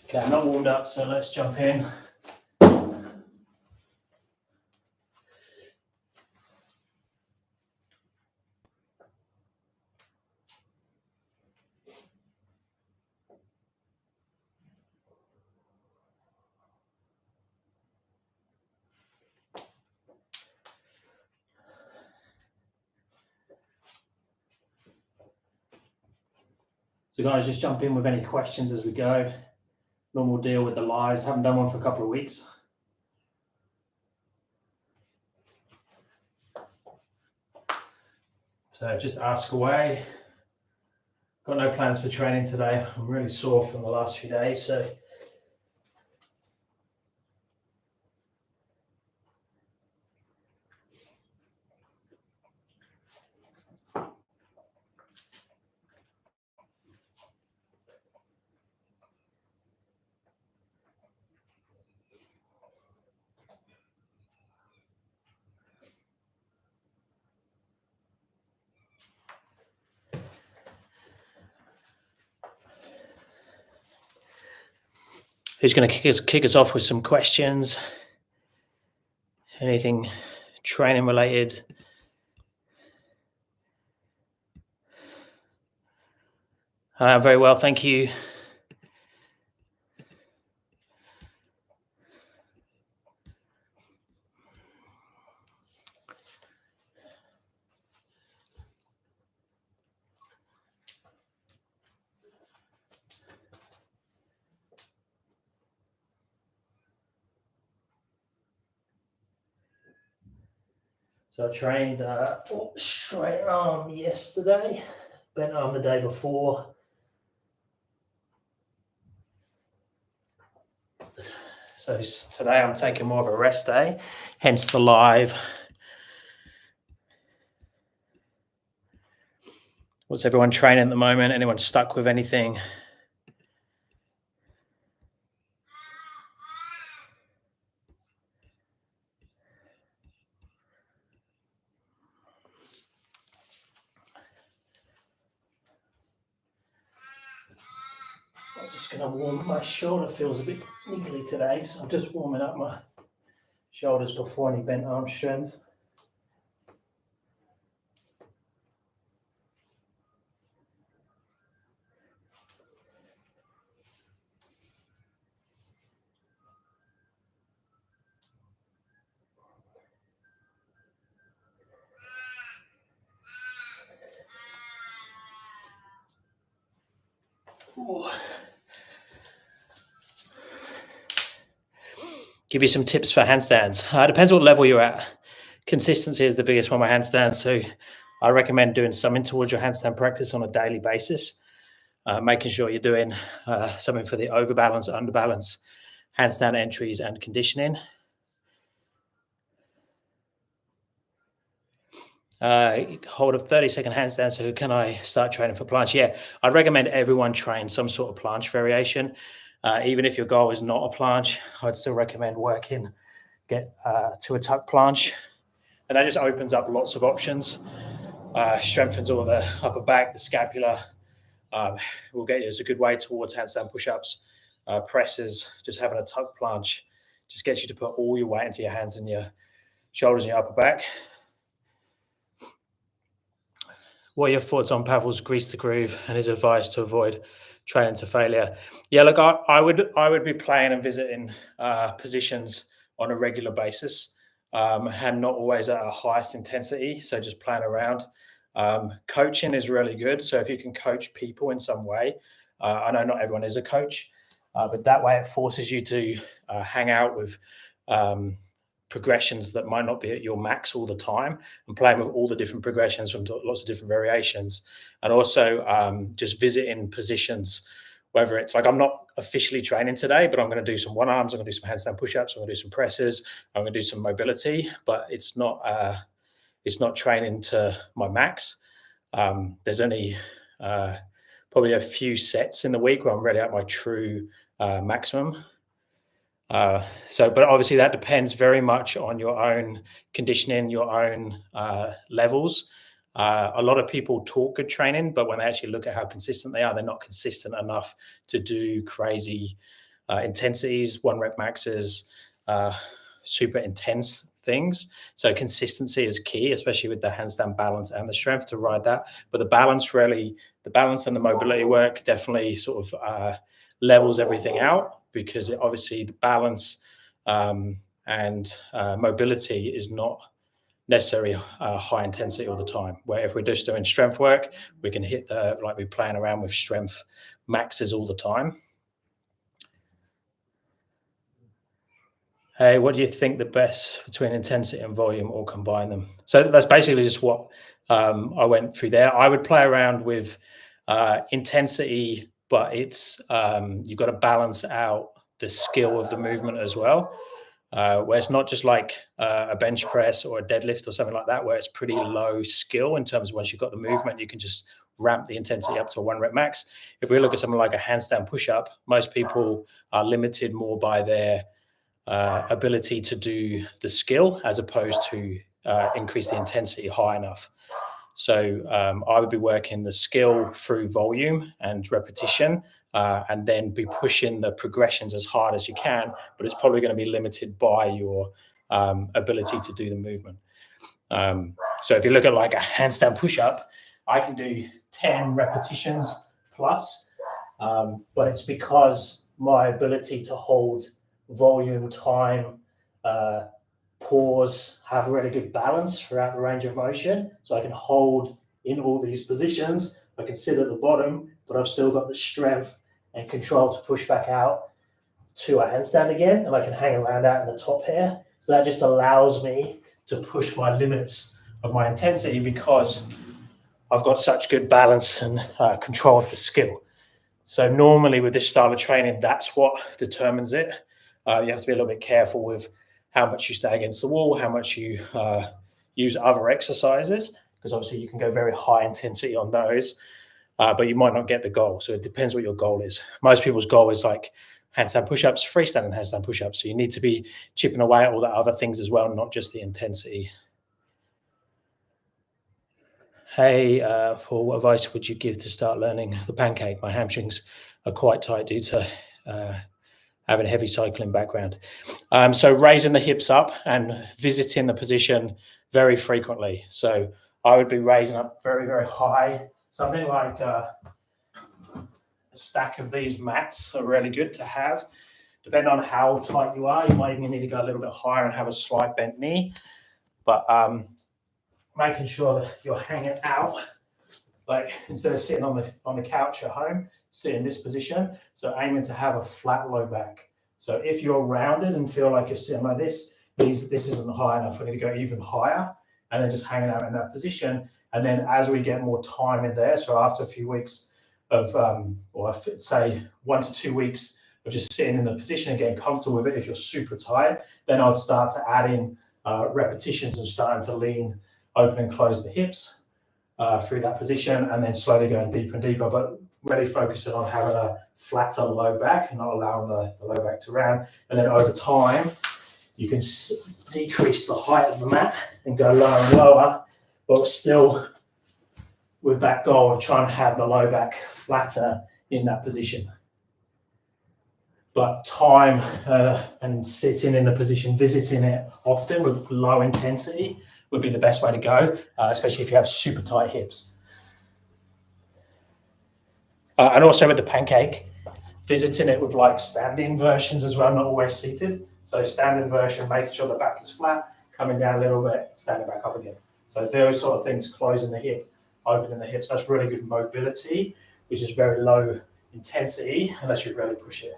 Okay, I'm not warmed up, so let's jump in. So guys, just jump in with any questions as we go. Normal deal with the lives. Haven't done one for a couple of weeks. So just ask away. Got no plans for training today. I'm really sore from the last few days, so who's going to kick us off with some questions? Anything training related? Very well, thank you. So I trained straight arm yesterday, bent arm the day before. So today I'm taking more of a rest day, hence the live. What's everyone training at the moment? Anyone stuck with anything? I'm just going to warm my shoulder. Feels a bit niggly today, so I'm just warming up my shoulders before any bent arm strength. Ooh. Give you some tips for handstands. Depends what level you're at. Consistency is the biggest one with handstands, so I recommend doing something towards your handstand practice on a daily basis, making sure you're doing something for the overbalance, underbalance, handstand entries and conditioning. Hold a 30-second handstand. So can I start training for planche? Yeah, I'd recommend everyone train some sort of planche variation. Even if your goal is not a planche, I'd still recommend get to a tuck planche. And that just opens up lots of options, strengthens all the upper back, the scapula. Will get you as a good way towards handstand push-ups, presses. Just having a tuck planche just gets you to put all your weight into your hands and your shoulders and your upper back. What are your thoughts on Pavel's grease the groove and his advice to avoid training to failure? Yeah, look, I would be playing and visiting positions on a regular basis, and not always at our highest intensity. So just playing around. Coaching is really good. So if you can coach people in some way, I know not everyone is a coach, but that way it forces you to hang out with progressions that might not be at your max all the time, and playing with all the different progressions from lots of different variations. And also just visiting positions, whether it's like I'm not officially training today, but I'm going to do some one arms, I'm going to do some handstand push-ups, I'm going to do some presses, I'm going to do some mobility, but it's not training to my max. There's only probably a few sets in the week where I'm really at my true maximum. But obviously that depends very much on your own conditioning, your own levels. A lot of people talk good training, but when they actually look at how consistent they are, they're not consistent enough to do crazy intensities, 1 rep maxes, super intense things. So consistency is key, especially with the handstand balance and the strength to ride that. But the balance and the mobility work definitely sort of levels everything out, because obviously the balance and mobility is not necessarily high intensity all the time. Where if we're just doing strength work, we can hit like we're playing around with strength maxes all the time. Hey, what do you think the best between intensity and volume, or combine them? So that's basically just what I went through there. I would play around with intensity, but it's you've got to balance out the skill of the movement as well. Where it's not just like a bench press or a deadlift or something like that, where it's pretty low skill in terms of once you've got the movement, you can just ramp the intensity up to a 1 rep max. If we look at something like a handstand push up, most people are limited more by their ability to do the skill as opposed to increase the intensity high enough. So I would be working the skill through volume and repetition, and then be pushing the progressions as hard as you can, but it's probably going to be limited by your ability to do the movement. So if you look at like a handstand push-up, I can do 10 repetitions plus, but it's because my ability to hold volume, time, pause, have really good balance throughout the range of motion. So I can hold in all these positions. I can sit at the bottom, but I've still got the strength and control to push back out to a handstand again, and I can hang around out in the top here. So that just allows me to push my limits of my intensity, because I've got such good balance and control of the skill. So normally with this style of training, that's what determines it. You have to be a little bit careful with how much you stay against the wall, how much you use other exercises, because obviously you can go very high intensity on those, but you might not get the goal. So it depends what your goal is. Most people's goal is like handstand push-ups, freestanding handstand push-ups. So you need to be chipping away at all the other things as well, not just the intensity. Hey, for what advice would you give to start learning the pancake? My hamstrings are quite tight due to having a heavy cycling background. So raising the hips up and visiting the position very frequently. So I would be raising up very, very high. Something like a stack of these mats are really good to have. Depending on how tight you are, you might even need to go a little bit higher and have a slight bent knee. But making sure that you're hanging out, like instead of sitting on the couch at home, sit in this position. So aiming to have a flat low back. So if you're rounded and feel like you're sitting like this isn't high enough. We need to go even higher, and then just hanging out in that position. And then as we get more time in there, so after a few weeks of, or say 1 to 2 weeks of just sitting in the position and getting comfortable with it, if you're super tired, then I'll start to add in repetitions and starting to lean, open and close the hips through that position, and then slowly going deeper and deeper, but really focusing on having a flatter low back and not allowing the low back to round. And then over time, you can decrease the height of the mat and go lower and lower, but still with that goal of trying to have the low back flatter in that position. But time and sitting in the position, visiting it often with low intensity would be the best way to go, especially if you have super tight hips. And also with the pancake, visiting it with like standing versions as well, not always seated. So standing version, making sure the back is flat, coming down a little bit, standing back up again. So those sort of things, closing the hip, opening the hips, that's really good mobility, which is very low intensity unless you really push it.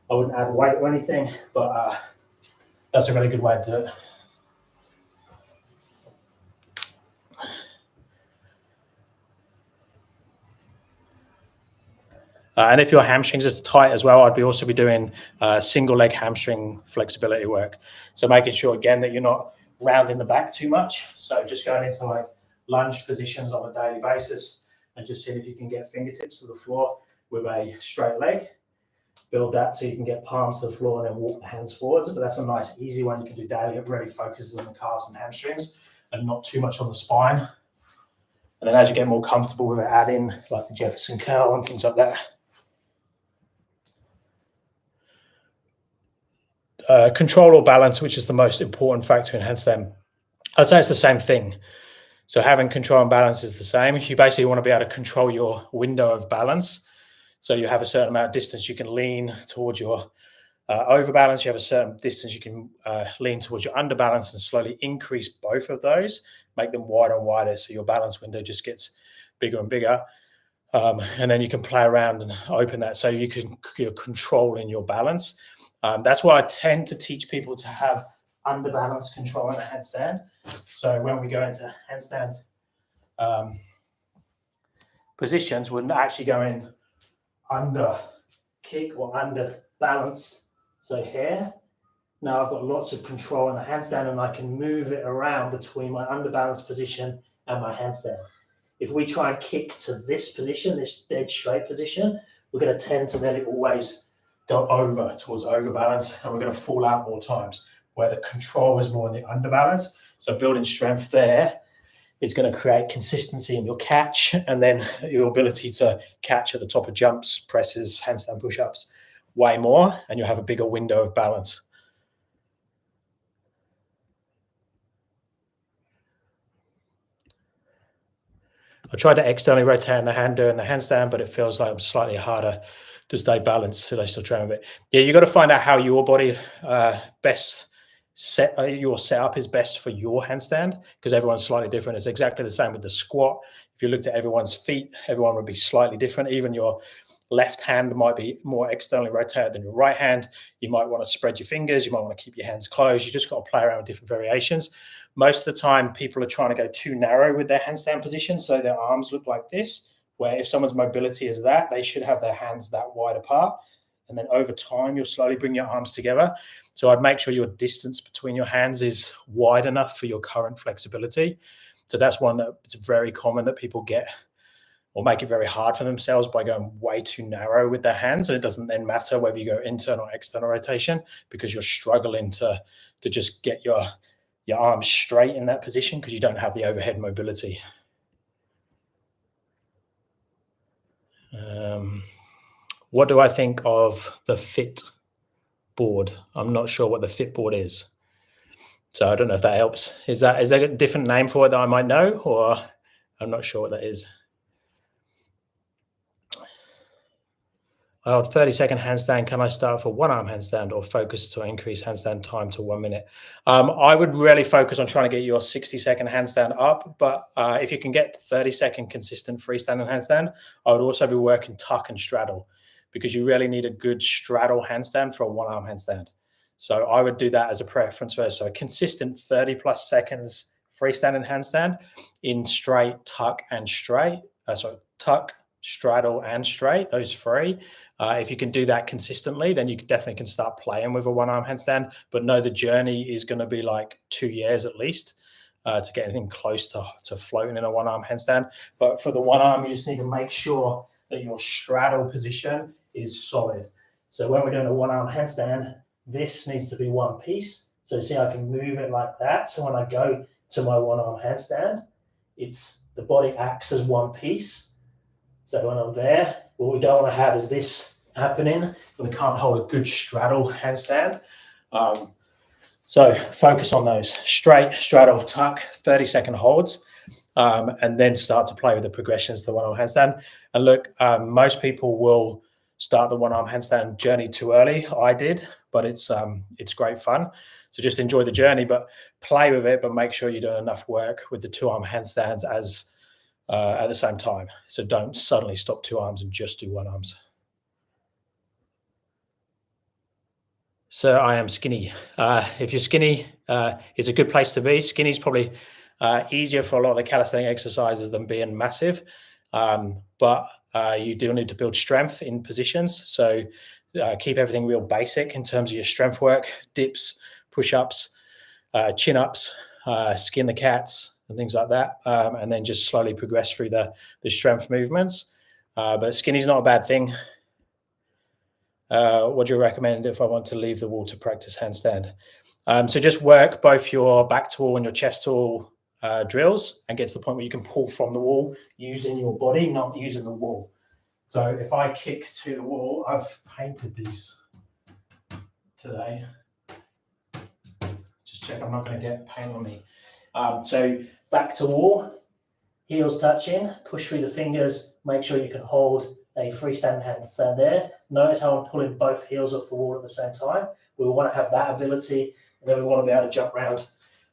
I wouldn't add weight or anything, but that's a really good way to do it. And if your hamstrings are tight as well, I'd also be doing single leg hamstring flexibility work. So making sure again that you're not rounding the back too much. So just going into like lunge positions on a daily basis and just seeing if you can get fingertips to the floor with a straight leg. Build that so you can get palms to the floor and then walk the hands forwards. But that's a nice, easy one you can do daily. It really focuses on the calves and hamstrings and not too much on the spine. And then as you get more comfortable with it, add in like the Jefferson curl and things like that. control or balance, which is the most important factor in handstand, I'd say it's the same thing. So having control and balance is the same. You basically want to be able to control your window of balance. So you have a certain amount of distance you can lean towards your overbalance. You have a certain distance you can lean towards your underbalance, and slowly increase both of those, make them wider and wider, so your balance window just gets bigger and bigger. And then you can play around and open that, so you're controlling your balance. That's why I tend to teach people to have underbalance control in a handstand. So when we go into handstand positions, we're actually going under kick or under balanced. So here, now I've got lots of control in the handstand, and I can move it around between my underbalanced position and my handstand. If we try and kick to this position, this dead straight position, we're going to tend to nearly always go over towards overbalance, and we're going to fall out more times, where the control is more in the underbalance. So building strength there is going to create consistency in your catch, and then your ability to catch at the top of jumps, presses, handstand push-ups way more, and you'll have a bigger window of balance. I tried to externally rotate the hand doing the handstand, but it feels like I'm slightly harder to stay balanced, so I still try a bit. Yeah, you got to find out how your body your setup is best for your handstand, because everyone's slightly different. It's exactly the same with the squat. If you looked at everyone's feet, everyone would be slightly different. Even your left hand might be more externally rotated than your right hand. You might want to spread your fingers. You might want to keep your hands closed. You just got to play around with different variations. Most of the time, people are trying to go too narrow with their handstand position, so their arms look like this, where if someone's mobility is that, they should have their hands that wide apart. And then over time, you'll slowly bring your arms together. So I'd make sure your distance between your hands is wide enough for your current flexibility. So that's one that it's very common that people get or make it very hard for themselves by going way too narrow with their hands. And it doesn't then matter whether you go internal or external rotation, because you're struggling to just get your arms straight in that position because you don't have the overhead mobility. What do I think of the Fit board? I'm not sure what the Fit board is, so I don't know if that helps. Is there a different name for it that I might know, or I'm not sure what that is? 30-second handstand. Can I start for one arm handstand or focus to increase handstand time to 1 minute? I would really focus on trying to get your 60-second handstand up, but if you can get 30-second consistent freestanding handstand, I would also be working tuck and straddle, because you really need a good straddle handstand for a one arm handstand. So I would do that as a preference first. So a consistent 30+ seconds freestanding handstand in straight, tuck, and straight. Tuck, straddle, and straight, those three. If you can do that consistently, then you definitely can start playing with a one-arm handstand. But no, the journey is going to be like 2 years at least to get anything close to floating in a one-arm handstand. But for the one arm, you just need to make sure that your straddle position is solid. So when we're doing a one-arm handstand, this needs to be one piece. So see, I can move it like that. So when I go to my one-arm handstand, the body acts as one piece. So when I'm there, what we don't want to have is this happening, and we can't hold a good straddle handstand. So focus on those. Straight, straddle, tuck, 30-second holds, and then start to play with the progressions to the one-arm handstand. And look, most people will start the one-arm handstand journey too early. I did, but it's great fun. So just enjoy the journey, but play with it, but make sure you're doing enough work with the two-arm handstands at the same time. So don't suddenly stop two arms and just do one arms. So I am skinny. If you're skinny, it's a good place to be. Skinny is probably easier for a lot of the calisthenic exercises than being massive. But you do need to build strength in positions. So keep everything real basic in terms of your strength work, dips, push-ups, chin-ups, skin the cats, and things like that, and then just slowly progress through the strength movements. But skinny is not a bad thing. What do you recommend if I want to leave the wall to practice handstand? So just work both your back to wall and your chest to wall drills, and get to the point where you can pull from the wall using your body, not using the wall. So if I kick to the wall, I've painted these today. check I'm not going to get pain on me. So back to wall, heels touching, push through the fingers, make sure you can hold a freestanding handstand there. Notice how I'm pulling both heels off the wall at the same time. We want to have that ability, and then we want to be able to jump around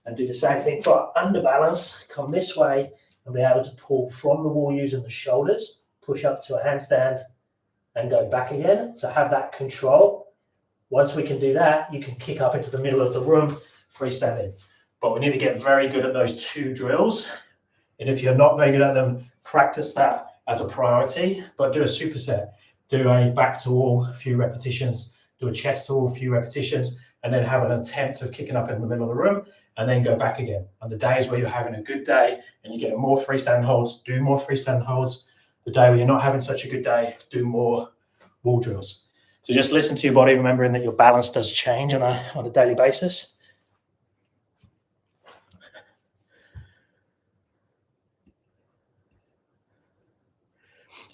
and do the same thing for our under balance. Come this way and be able to pull from the wall using the shoulders, push up to a handstand and go back again. So have that control. Once we can do that, you can kick up into the middle of the room, freestanding. But we need to get very good at those two drills. And if you're not very good at them, practice that as a priority, but do a superset. Do a back to wall, a few repetitions, do a chest to wall, a few repetitions, and then have an attempt of kicking up in the middle of the room and then go back again. On the days where you're having a good day and you're getting more freestanding holds, do more freestanding holds. The day where you're not having such a good day, do more wall drills. So just listen to your body, remembering that your balance does change on a daily basis.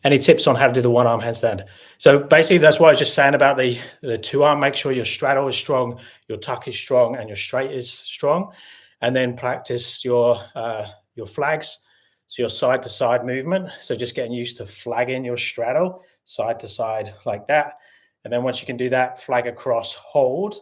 Any tips on how to do the one-arm handstand? So basically, that's what I was just saying about the two-arm. Make sure your straddle is strong, your tuck is strong, and your straight is strong. And then practice your flags, so your side-to-side movement. So just getting used to flagging your straddle side to side like that. And then once you can do that, flag across, hold,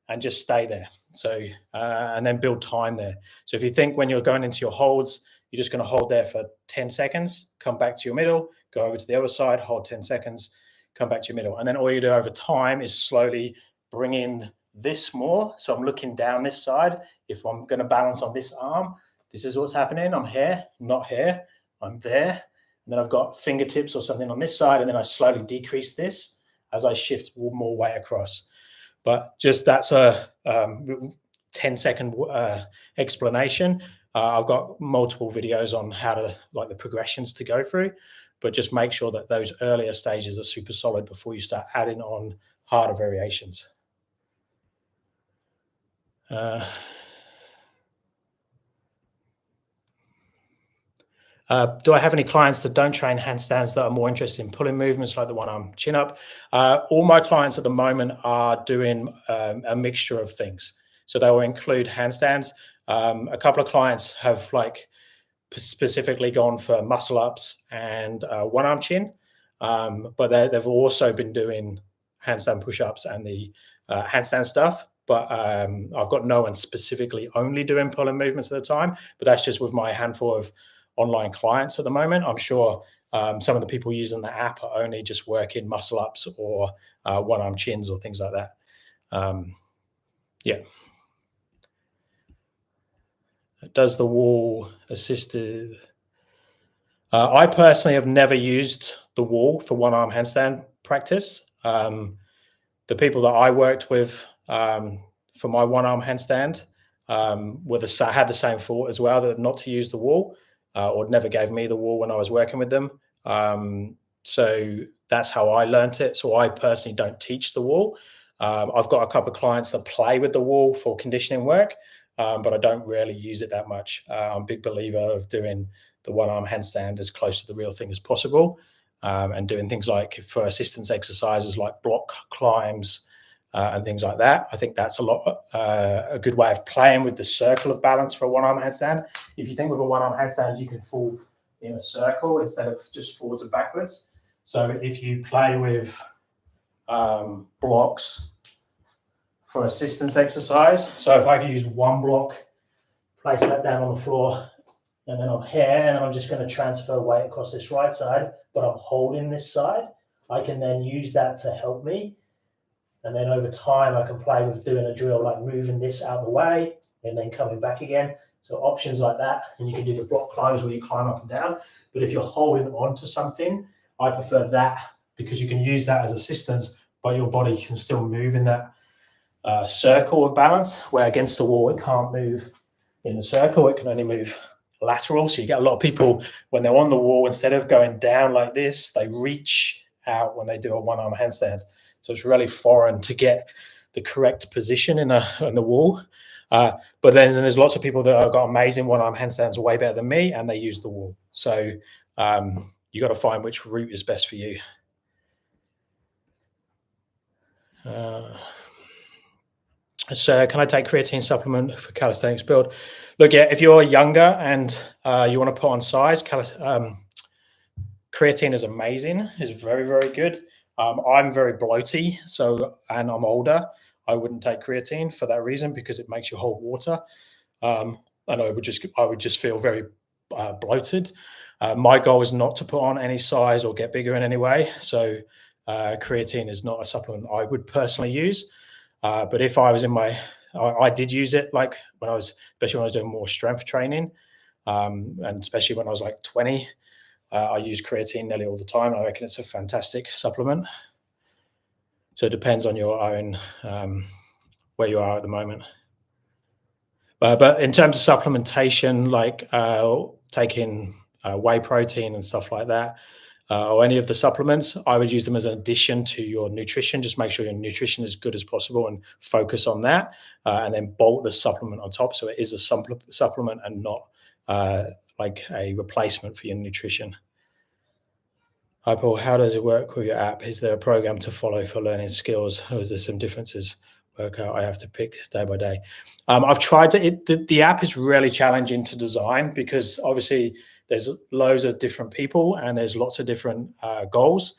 and just stay there. So and then build time there. So if you think when you're going into your holds, you're just going to hold there for 10 seconds, come back to your middle, go over to the other side, hold 10 seconds, come back to your middle. And then all you do over time is slowly bring in this more. So I'm looking down this side. If I'm going to balance on this arm, this is what's happening. I'm here, not here. I'm there. And then I've got fingertips or something on this side. And then I slowly decrease this as I shift more weight across. But just that's a 10-second explanation. I've got multiple videos on how to, like, the progressions to go through, but just make sure that those earlier stages are super solid before you start adding on harder variations. Do I have any clients that don't train handstands that are more interested in pulling movements like the one-arm chin-up? All my clients at the moment are doing a mixture of things. So they will include handstands. A couple of clients have specifically gone for muscle ups and one-arm chin, but they've also been doing handstand push-ups and the handstand stuff. But I've got no one specifically only doing pulling movements at the time, but that's just with my handful of online clients at the moment. I'm sure some of the people using the app are only just working muscle ups or one-arm chins or things like that. Yeah. Does the wall assisted? I personally have never used the wall for one-arm handstand practice. The people that I worked with for my one-arm handstand had the same thought as well, that not to use the wall, or never gave me the wall when I was working with them. So that's how I learnt it. So I personally don't teach the wall. I've got a couple of clients that play with the wall for conditioning work, but I don't really use it that much. I'm a big believer of doing the one-arm handstand as close to the real thing as possible, and doing things like, for assistance exercises like block climbs and things like that. I think that's a good way of playing with the circle of balance for a one-arm handstand. If you think with a one-arm handstand, you can fall in a circle instead of just forwards and backwards. So if you play with blocks for assistance exercise, so if I can use one block, place that down on the floor, and then I'm here, and I'm just going to transfer weight across this right side, but I'm holding this side, I can then use that to help me. And then over time, I can play with doing a drill like moving this out of the way and then coming back again. So options like that. And you can do the block climbs where you climb up and down. But if you're holding on to something, I prefer that, because you can use that as assistance, but your body can still move in that circle of balance, where against the wall, it can't move in the circle. It can only move lateral. So you get a lot of people, when they're on the wall, instead of going down like this, they reach out when they do a one-arm handstand. So it's really foreign to get the correct position in the wall. But then there's lots of people that have got amazing one-arm handstands way better than me, and they use the wall. So you got to find which route is best for you. So can I take creatine supplement for calisthenics build? Look, yeah, if you're younger and you want to put on size, creatine is amazing. It's very, very good. I'm very bloaty, and I'm older. I wouldn't take creatine for that reason because it makes you hold water, and I would just feel very bloated. My goal is not to put on any size or get bigger in any way. So creatine is not a supplement I would personally use. But if I was I did use it like especially when I was doing more strength training, and especially when I was like 20. I use creatine nearly all the time. I reckon it's a fantastic supplement. So it depends on your own where you are at the moment. But in terms of supplementation, like taking whey protein and stuff like that, or any of the supplements, I would use them as an addition to your nutrition. Just make sure your nutrition is good as possible and focus on that, and then bolt the supplement on top so it is a supplement and not like a replacement for your nutrition. Hi, Paul. How does it work with your app? Is there a program to follow for learning skills, or is there some differences workout I have to pick day by day? I've tried the app is really challenging to design because obviously there's loads of different people and there's lots of different goals.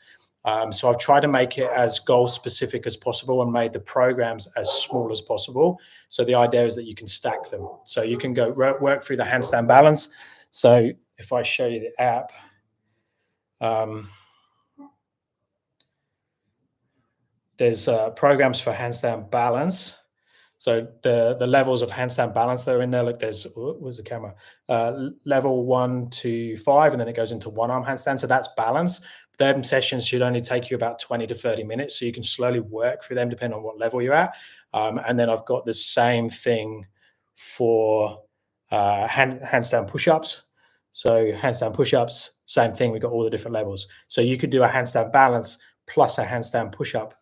So I've tried to make it as goal specific as possible and made the programs as small as possible. So the idea is that you can stack them. So you can go work through the Handstand Balance. So if I show you the app, there's programs for Handstand Balance. So the levels of Handstand Balance that are in there, look, where's the camera? Level 1 to 5, and then it goes into one arm handstand. So that's balance. Them sessions should only take you about 20 to 30 minutes. So you can slowly work through them depending on what level you're at. And then I've got the same thing for handstand push-ups. So handstand push-ups, same thing. We've got all the different levels. So you could do a handstand balance plus a handstand push-up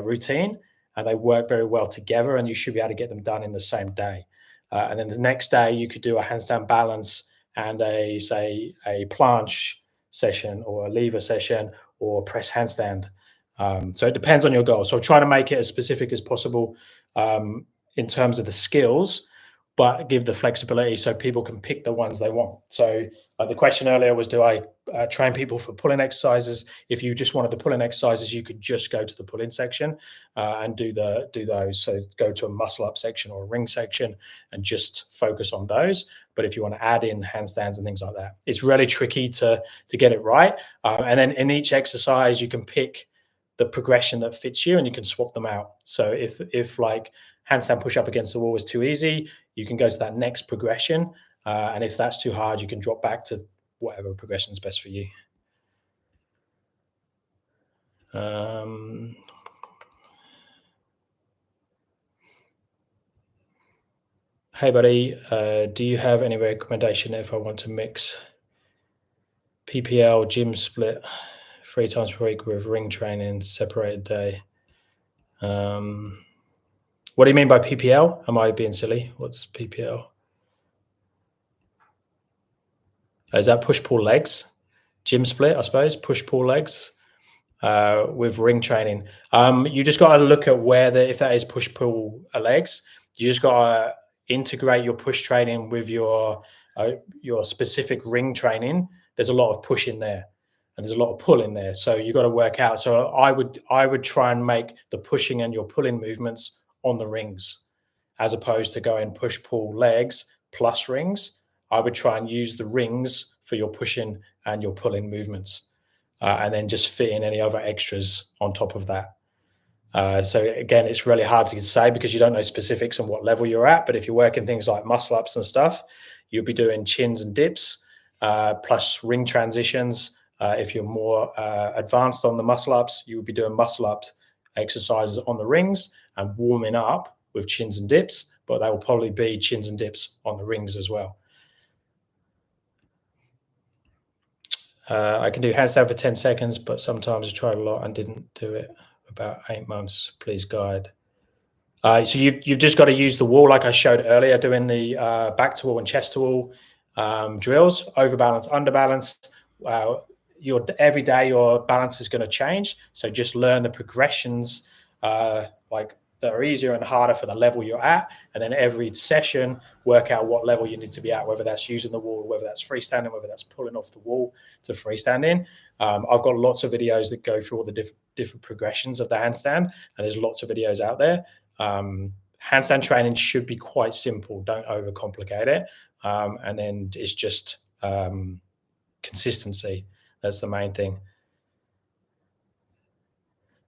routine, and they work very well together, and you should be able to get them done in the same day. And then the next day you could do a handstand balance and a planche session or a lever session or press handstand. So it depends on your goal. So try to make it as specific as possible in terms of the skills, but give the flexibility so people can pick the ones they want. So the question earlier was, do I train people for pull-in exercises? If you just wanted the pull-in exercises, you could just go to the pull-in section and do those. So go to a muscle-up section or a ring section and just focus on those. But if you want to add in handstands and things like that, it's really tricky to get it right. And then in each exercise, you can pick the progression that fits you and you can swap them out. So if like handstand push-up against the wall is too easy, you can go to that next progression. And if that's too hard, you can drop back to whatever progression is best for you. Hey, buddy, do you have any recommendation if I want to mix PPL gym split 3 times per week with ring training, separated day? What do you mean by PPL? Am I being silly? What's PPL? Is that push-pull legs? Gym split, I suppose, push-pull legs with ring training. You just got to look at if that is push-pull legs, you just got to integrate your push training with your specific ring training. There's a lot of push in there and there's a lot of pull in there. So you got to work out. So I would try and make the pushing and your pulling movements on the rings as opposed to going push-pull legs plus rings. I would try and use the rings for your pushing and your pulling movements, and then just fit in any other extras on top of that. So again, it's really hard to say because you don't know specifics on what level you're at. But if you're working things like muscle ups and stuff, you'll be doing chins and dips plus ring transitions. If you're more advanced on the muscle ups, you would be doing muscle ups exercises on the rings and warming up with chins and dips, but they will probably be chins and dips on the rings as well. I can do handstand for 10 seconds, but sometimes I tried a lot and didn't do it. About 8 months, please guide. So you've just got to use the wall like I showed earlier, doing the back to wall and chest to wall drills, overbalance, underbalance. Every day your balance is going to change. So just learn the progressions, like that are easier and harder for the level you're at. And then every session, work out what level you need to be at, whether that's using the wall, whether that's freestanding, whether that's pulling off the wall to freestand in. I've got lots of videos that go through all the different progressions of the handstand, and there's lots of videos out there. Handstand training should be quite simple. Don't overcomplicate it. And then it's just consistency. That's the main thing.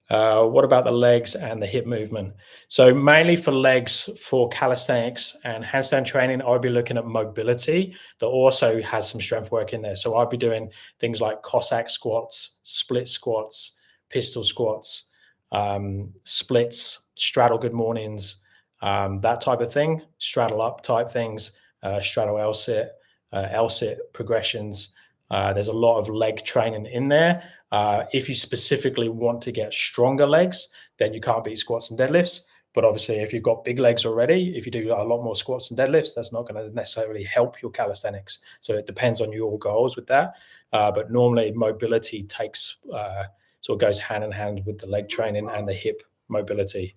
What about the legs and the hip movement? So mainly for legs, for calisthenics and handstand training, I would be looking at mobility that also has some strength work in there. So I'd be doing things like Cossack squats, split squats, pistol squats, splits, straddle good mornings, that type of thing, straddle up type things, straddle L-sit, L-sit progressions. There's a lot of leg training in there. If you specifically want to get stronger legs, then you can't beat squats and deadlifts. But obviously, if you've got big legs already, if you do a lot more squats and deadlifts, that's not going to necessarily help your calisthenics. So it depends on your goals with that. But normally, mobility takes sort of goes hand in hand with the leg training and the hip mobility.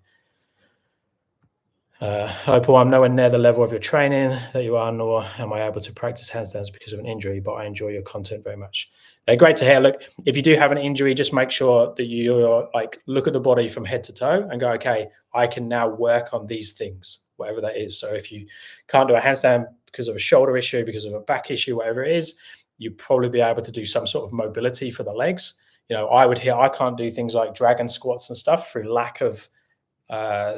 Hi, Paul. I'm nowhere near the level of your training that you are, nor am I able to practice handstands because of an injury, but I enjoy your content very much. They're great to hear. Look, if you do have an injury, just make sure that you're like, look at the body from head to toe and go, okay, I can now work on these things, whatever that is. So if you can't do a handstand because of a shoulder issue, because of a back issue, whatever it is, you'd probably be able to do some sort of mobility for the legs. You know, I can't do things like dragon squats and stuff through lack of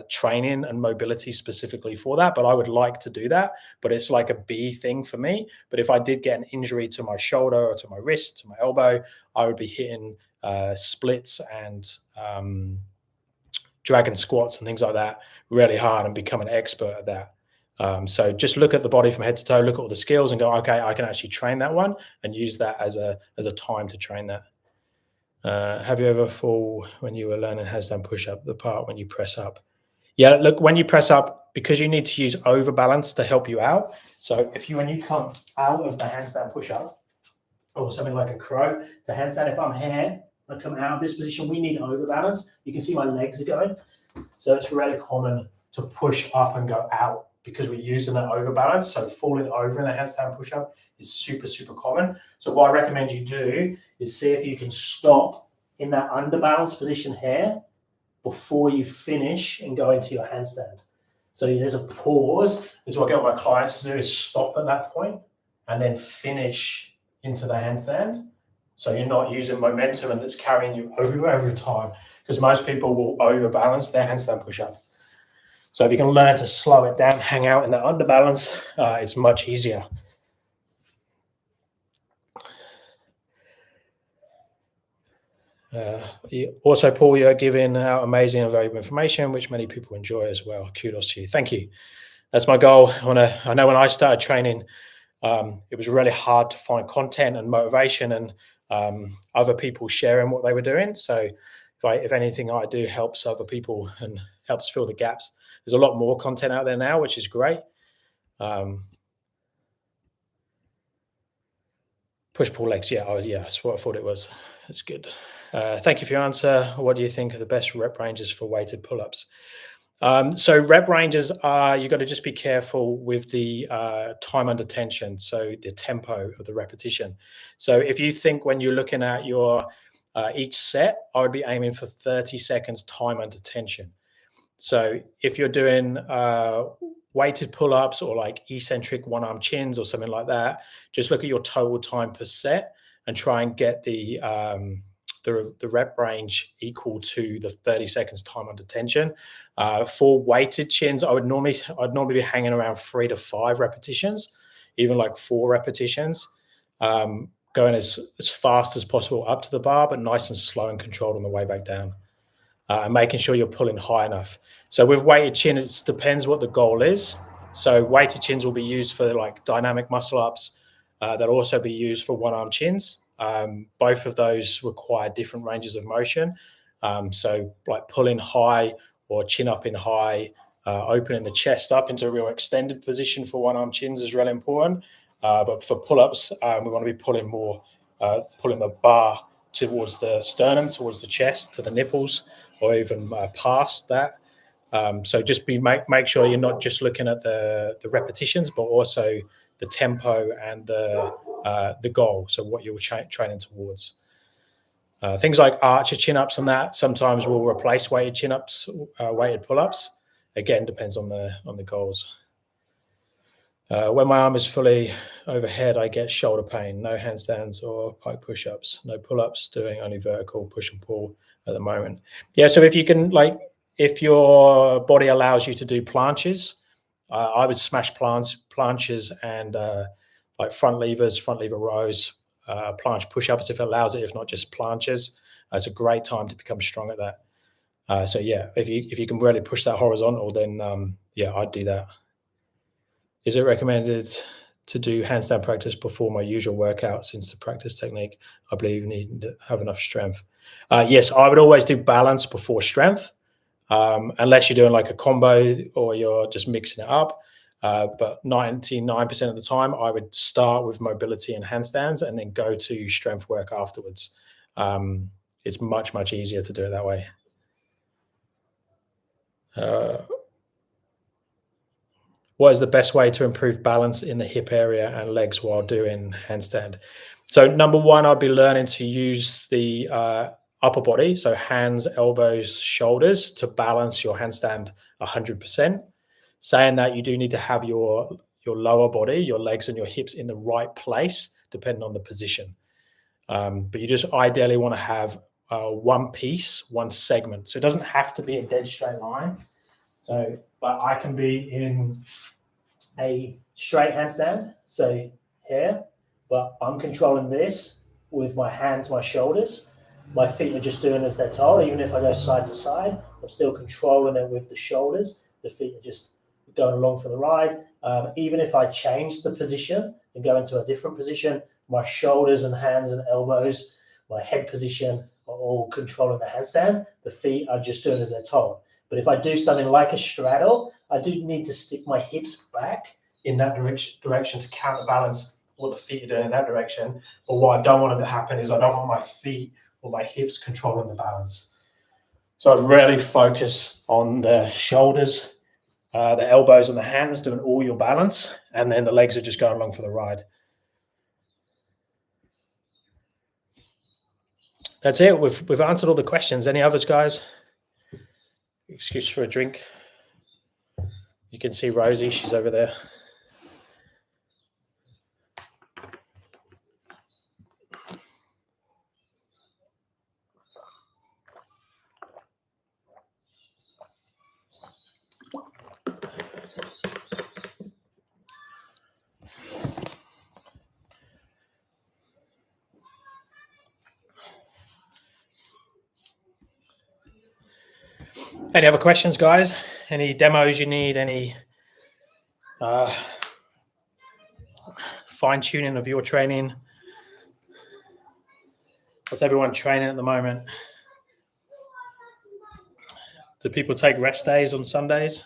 training and mobility specifically for that, but I would like to do that, but it's like a B thing for me. But if I did get an injury to my shoulder or to my wrist, to my elbow, I would be hitting splits and dragon squats and things like that really hard and become an expert at that. So just look at the body from head to toe, look at all the skills and go, okay, I can actually train that one and use that as a time to train that. Have you ever fall when you were learning handstand push up, the part when you press up? Yeah, look, when you press up, because you need to use overbalance to help you out. So when you come out of the handstand push up or something like a crow to handstand, if I'm here, I come out of this position, we need overbalance. You can see my legs are going. So it's really common to push up and go out because we're using that overbalance. So falling over in a handstand push up is super, super common. So what I recommend you do is see if you can stop in that underbalance position here before you finish and go into your handstand. So there's a pause. This is what I get my clients to do, is stop at that point and then finish into the handstand. So you're not using momentum and that's carrying you over every time, because most people will overbalance their handstand push up. So if you can learn to slow it down, hang out in that underbalance, it's much easier. Also, Paul, you're giving out amazing and valuable information, which many people enjoy as well. Kudos to you. Thank you. That's my goal. I know when I started training, it was really hard to find content and motivation and other people sharing what they were doing. So if anything I do helps other people and helps fill the gaps, there's a lot more content out there now, which is great. Push pull legs. Yeah, that's what I thought it was. That's good. Thank you for your answer. What do you think are the best rep ranges for weighted pull-ups? So rep ranges are, you got to just be careful with the time under tension, so the tempo of the repetition. So if you think when you're looking at your each set, I would be aiming for 30 seconds time under tension. So if you're doing weighted pull-ups or like eccentric one-arm chins or something like that, just look at your total time per set and try and get the rep range equal to the 30 seconds time under tension. For weighted chins, I'd normally be hanging around 3 to 5 repetitions, even like 4 repetitions, going as fast as possible up to the bar, but nice and slow and controlled on the way back down. And making sure you're pulling high enough. So with weighted chin, it depends what the goal is. So weighted chins will be used for like dynamic muscle ups. They'll also be used for one-arm chins. Both of those require different ranges of motion. So like pulling high or chin up in high, opening the chest up into a real extended position for one-arm chins is really important. But for pull-ups, we want to be pulling more, pulling the bar towards the sternum, towards the chest, to the nipples, or even past that. So just make sure you're not just looking at the repetitions, but also the tempo and the goal. So what you're training towards. Things like archer chin-ups and that sometimes will replace weighted chin-ups, weighted pull-ups. Again, depends on the goals. When my arm is fully overhead, I get shoulder pain. No handstands or pike push-ups. No pull-ups. Doing only vertical push and pull at the moment. Yeah. So if you can, if your body allows you to do planches, I would smash planches and like front lever rows. Planche push-ups if it allows it, if not just planches. It's a great time to become strong at that. So yeah, if you can really push that horizontal, then yeah, I'd do that. Is it recommended to do handstand practice before my usual workout, since the practice technique I believe you need to have enough strength? Yes, I would always do balance before strength, unless you're doing like a combo or you're just mixing it up. But 99% of the time, I would start with mobility and handstands and then go to strength work afterwards. It's much, much easier to do it that way. What is the best way to improve balance in the hip area and legs while doing handstand? So number one, I'd be learning to use the upper body, so hands, elbows, shoulders, to balance your handstand 100%. Saying that, you do need to have your lower body, your legs and your hips in the right place, depending on the position. But you just ideally want to have one piece, one segment. So it doesn't have to be a dead straight line. So, but I can be in a straight handstand, so here, but I'm controlling this with my hands, my shoulders. My feet are just doing as they're told. Even if I go side to side, I'm still controlling it with the shoulders. The feet are just going along for the ride. Even if I change the position and go into a different position, my shoulders and hands and elbows, my head position are all controlling the handstand. The feet are just doing as they're told. But if I do something like a straddle, I do need to stick my hips back in that direction to counterbalance what the feet are doing in that direction. But what I don't want it to happen is I don't want my feet or my hips controlling the balance. So I'd really focus on the shoulders, the elbows and the hands doing all your balance, and then the legs are just going along for the ride. That's it. We've answered all the questions. Any others, guys? Excuse for a drink. You can see Rosie, she's over there. Any other questions, guys? Any demos you need? Any fine-tuning of your training? How's everyone training at the moment? Do people take rest days on Sundays?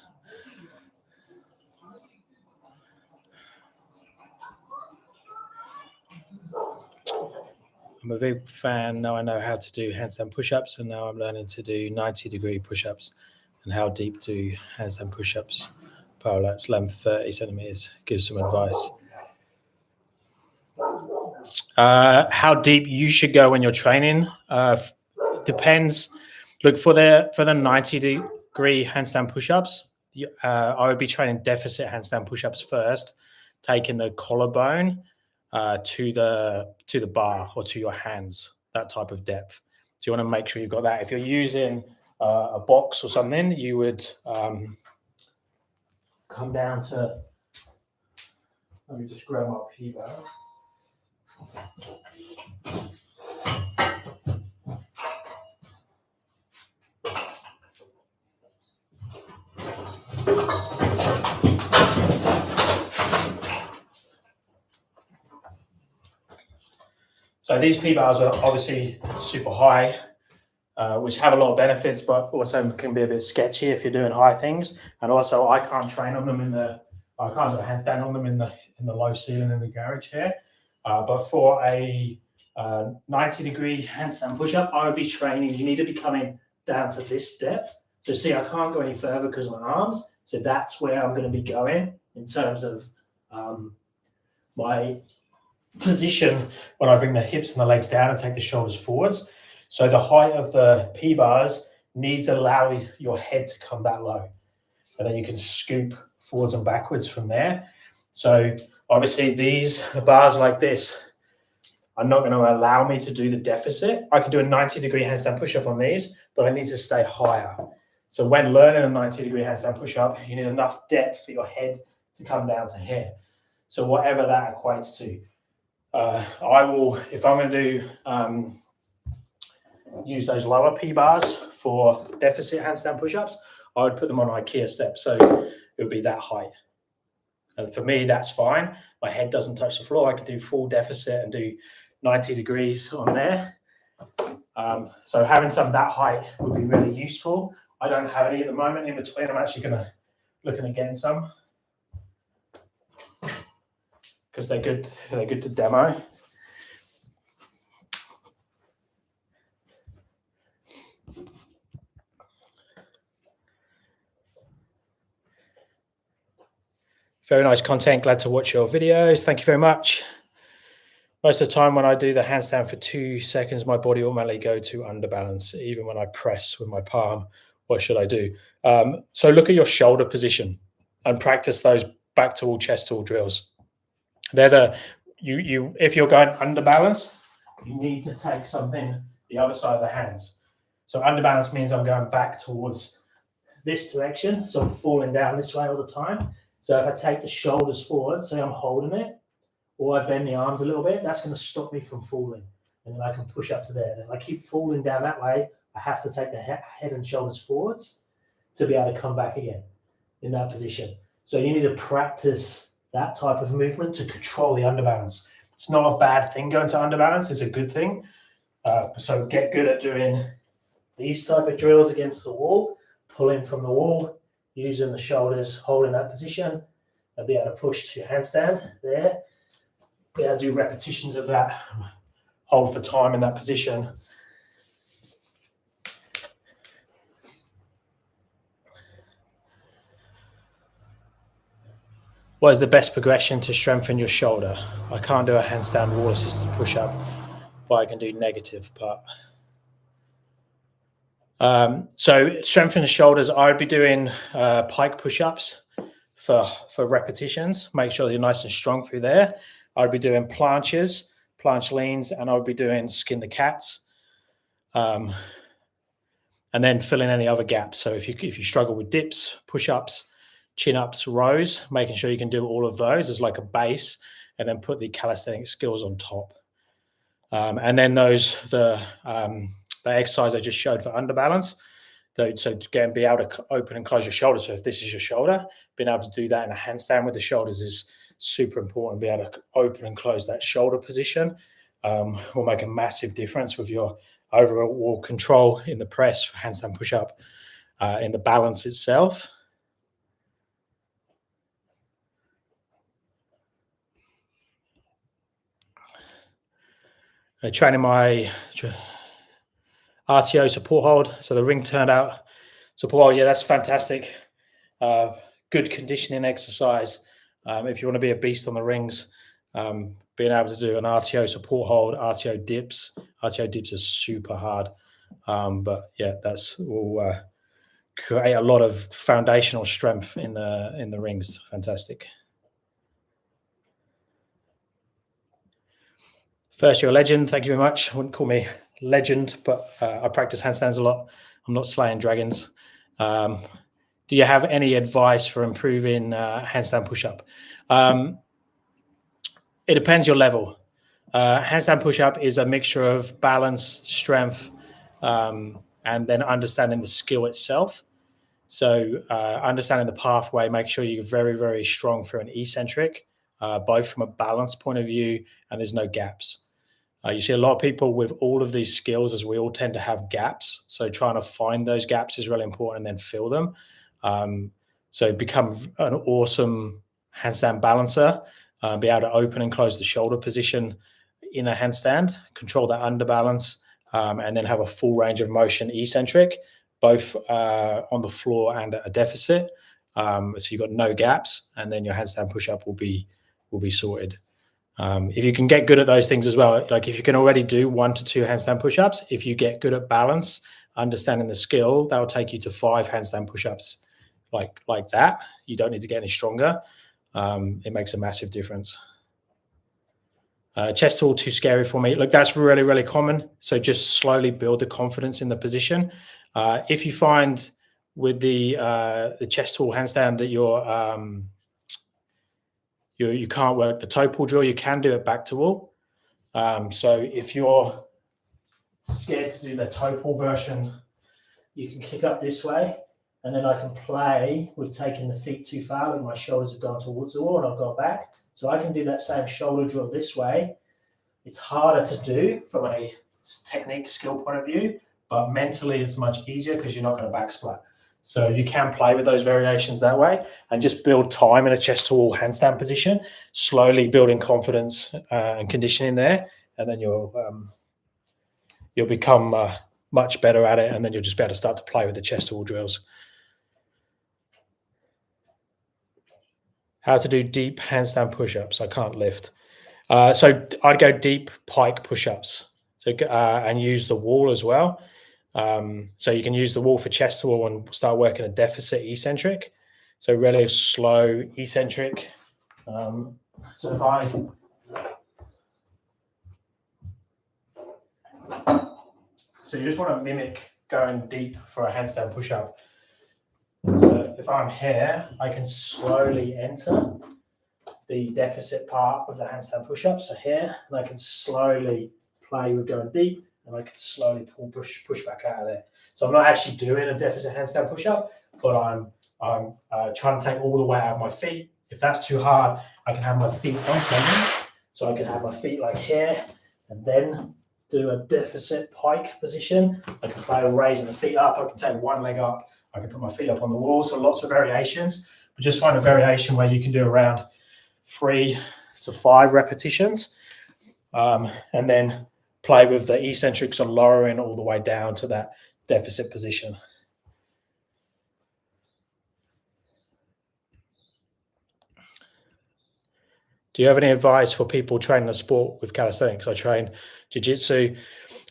I'm a big fan. Now I know how to do handstand push-ups, and now I'm learning to do 90-degree push-ups and how deep to handstand push-ups. Powerlats length 30 centimeters. Give some advice. How deep you should go when you're training depends. Look, for the 90-degree handstand push-ups, I would be training deficit handstand push-ups first, taking the collarbone to the bar or to your hands, that type of depth. So you want to make sure you've got that. If you're using a box or something, you would come down to, let me just grab my P-bars. So these P-bars are obviously super high, which have a lot of benefits, but also can be a bit sketchy if you're doing high things. And also, I can't train on them I can't do a handstand on them in the low ceiling in the garage here. But for a 90-degree handstand push-up, I would be training. You need to be coming down to this depth. So see, I can't go any further because of my arms. So that's where I'm going to be going in terms of my position when I bring the hips and the legs down and take the shoulders forwards. So the height of the P-bars needs to allow your head to come that low. And then you can scoop forwards and backwards from there. So obviously the bars like this are not going to allow me to do the deficit. I can do a 90-degree handstand push-up on these, but I need to stay higher. So when learning a 90-degree handstand push-up, you need enough depth for your head to come down to here. So whatever that equates to. I will, if I'm going to do use those lower P-bars for deficit handstand push-ups, I would put them on IKEA steps, so it would be that height. And for me, that's fine. My head doesn't touch the floor. I can do full deficit and do 90 degrees on there. So having some that height would be really useful. I don't have any at the moment in between. I'm actually going to looking at getting some because they're good. They're good to demo. Very nice content. Glad to watch your videos. Thank you very much. Most of the time when I do the handstand for 2 seconds, my body automatically go to underbalance. Even when I press with my palm, what should I do? So look at your shoulder position and practice those back to all, chest to all drills. They're if you're going underbalanced, you need to take something the other side of the hands. So underbalance means I'm going back towards this direction. So I'm falling down this way all the time. So if I take the shoulders forward, say I'm holding it, or I bend the arms a little bit, that's going to stop me from falling. And then I can push up to there. And if I keep falling down that way, I have to take the head and shoulders forwards to be able to come back again in that position. So you need to practice that type of movement to control the underbalance. It's not a bad thing going to underbalance. It's a good thing. So get good at doing these type of drills against the wall, pulling from the wall, using the shoulders, holding that position, and be able to push to your handstand there. Be able to do repetitions of that, hold for time in that position. What is the best progression to strengthen your shoulder? I can't do a handstand wall assisted push up, but I can do negative part. So strengthen the shoulders. I would be doing pike push-ups for repetitions. Make sure you're nice and strong through there. I would be doing planches, planche leans, and I would be doing skin the cats. And then fill in any other gaps. So if you struggle with dips, push-ups, chin-ups, rows, making sure you can do all of those as like a base, and then put the calisthenics skills on top. And then the exercise I just showed for underbalance. So again, be able to open and close your shoulders. So if this is your shoulder, being able to do that in a handstand with the shoulders is super important. Be able to open and close that shoulder position will make a massive difference with your overall control in the press for handstand push-up, in the balance itself. Training my RTO support hold. So the ring turned out support hold. Yeah, that's fantastic. Good conditioning exercise. If you want to be a beast on the rings, being able to do an RTO support hold, RTO dips. RTO dips are super hard. But yeah, that's will create a lot of foundational strength in the rings. Fantastic. First, you're a legend. Thank you very much. I wouldn't call me legend, but I practice handstands a lot. I'm not slaying dragons. Do you have any advice for improving handstand push-up? It depends your level. Handstand push-up is a mixture of balance, strength, and then understanding the skill itself. So understanding the pathway, make sure you're very, very strong for an eccentric, both from a balance point of view, and there's no gaps. You see a lot of people with all of these skills, as we all tend to have gaps. So trying to find those gaps is really important and then fill them. So become an awesome handstand balancer, be able to open and close the shoulder position in a handstand, control that underbalance, and then have a full range of motion eccentric, both on the floor and at a deficit. So you've got no gaps, and then your handstand push-up will be sorted. If you can get good at those things as well, like if you can already do 1 to 2 handstand push-ups, if you get good at balance, understanding the skill, that will take you to 5 handstand push-ups like that. You don't need to get any stronger. It makes a massive difference. Chest tool, too scary for me. Look, that's really, really common. So just slowly build the confidence in the position. If you find with the chest tool handstand that you can't work the toe pull drill, you can do it back to wall. So if you're scared to do the toe pull version, you can kick up this way, and then I can play with taking the feet too far, like my shoulders have gone towards the wall and I've got back. So I can do that same shoulder drill this way. It's harder to do from a technique skill point of view, but mentally it's much easier because you're not going to backsplat. So you can play with those variations that way and just build time in a chest to wall handstand position, slowly building confidence and conditioning there, and then you'll become much better at it, and then you'll just be able to start to play with the chest to wall drills. How to do deep handstand push-ups. I can't lift. So I'd go deep pike push-ups. So and use the wall as well. So you can use the wall for chest to wall and start working a deficit eccentric. So really slow eccentric. So if so you just want to mimic going deep for a handstand push-up. So if I'm here, I can slowly enter the deficit part of the handstand push-up. So here, and I can slowly play with going deep, and I can slowly push back out of there. So I'm not actually doing a deficit handstand push-up, but I'm trying to take all the weight out of my feet. If that's too hard, I can have my feet on something. So I can have my feet like here, and then do a deficit pike position. I can play with raising the feet up. I can take one leg up. I can put my feet up on the wall. So lots of variations, but just find a variation where you can do around 3 to 5 repetitions, and then play with the eccentrics on lowering all the way down to that deficit position. Do you have any advice for people training a sport with calisthenics? I train jiu-jitsu.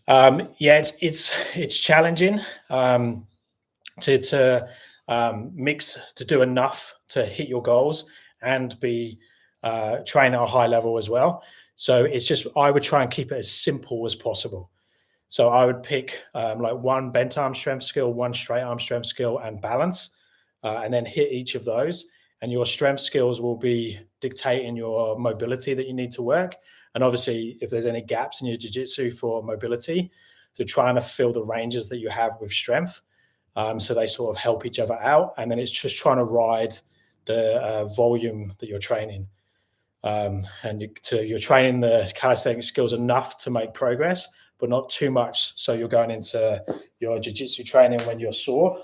Yeah, it's challenging to mix, to do enough to hit your goals and be train at a high level as well. So it's just, I would try and keep it as simple as possible. So I would pick like 1 bent arm strength skill, 1 straight arm strength skill, and balance, and then hit each of those. And your strength skills will be dictating your mobility that you need to work. And obviously, if there's any gaps in your jiu-jitsu for mobility, so trying to fill the ranges that you have with strength, so they sort of help each other out. And then it's just trying to ride the volume that you're training. And you're training the calisthenics skills enough to make progress, but not too much. So you're going into your jiu-jitsu training when you're sore.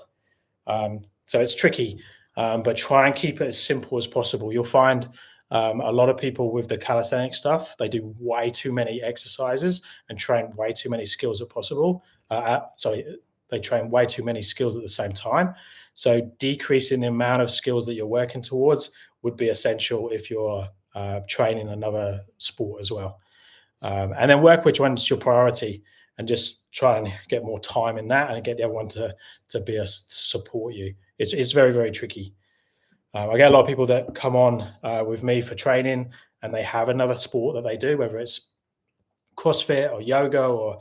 So it's tricky, but try and keep it as simple as possible. You'll find a lot of people with the calisthenics stuff, they do way too many exercises and train way too many skills as possible. They train way too many skills at the same time. So decreasing the amount of skills that you're working towards would be essential if you're training another sport as well. And then work which one's your priority and just try and get more time in that and get the other one to support you. It's very, very tricky. I get a lot of people that come on with me for training and they have another sport that they do, whether it's CrossFit or yoga or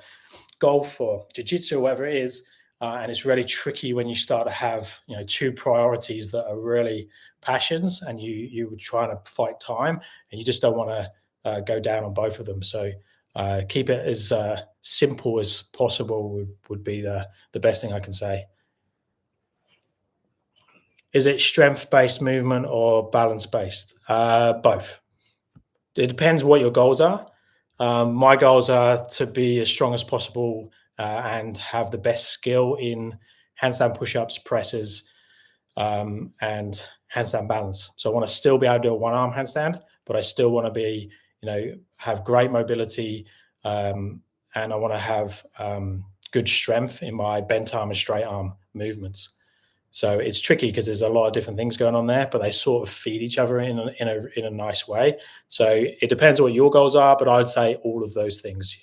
golf or jiu-jitsu or whatever it is. And it's really tricky when you start to have, 2 priorities that are really passions, and you would try to fight time, and you just don't want to go down on both of them. So keep it as simple as possible would be the best thing I can say. Is it strength-based movement or balance-based? Both. It depends what your goals are. My goals are to be as strong as possible and have the best skill in handstand push-ups, presses, and handstand balance. So I want to still be able to do a 1-arm handstand, but I still want to be, have great mobility, and I want to have good strength in my bent arm and straight arm movements. So it's tricky because there's a lot of different things going on there, but they sort of feed each other in a nice way. So it depends what your goals are, but I would say all of those things.